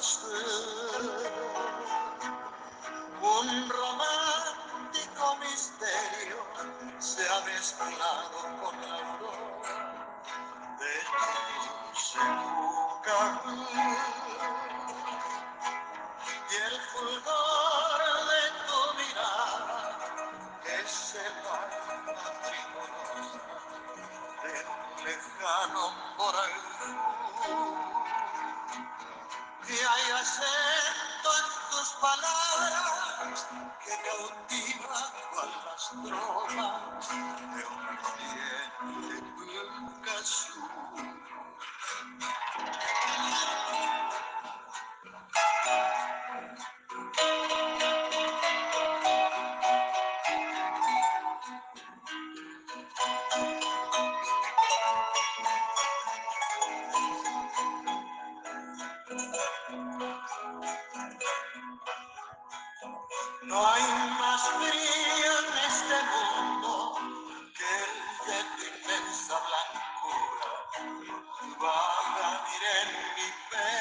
usted. Un romántico misterio se ha mezclado con la aurora de tu dulce y el fulgor de tu mirada que se baila primorosa de un lejano por y hay acento en tus palabras que cautiva cual las tropas de un oriente azul. No hay más frío en este mundo que el de tu inmensa blancura, tu vaga mira en mi fe.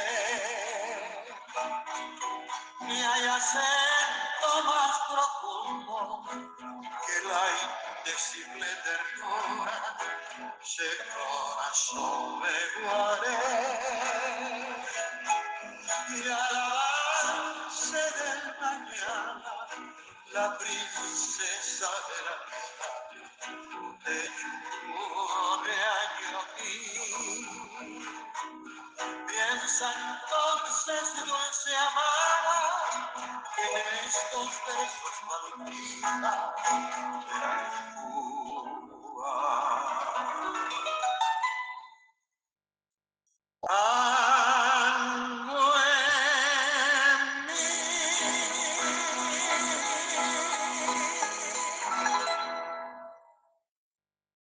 Ni hay acento más profundo que la indecible ternura se corazón me guaré. Y al avance del mañana, la princesa de la vida te juro de año aquí. Piensa entonces, dulce amada, que en estos versos palpita la Cuba.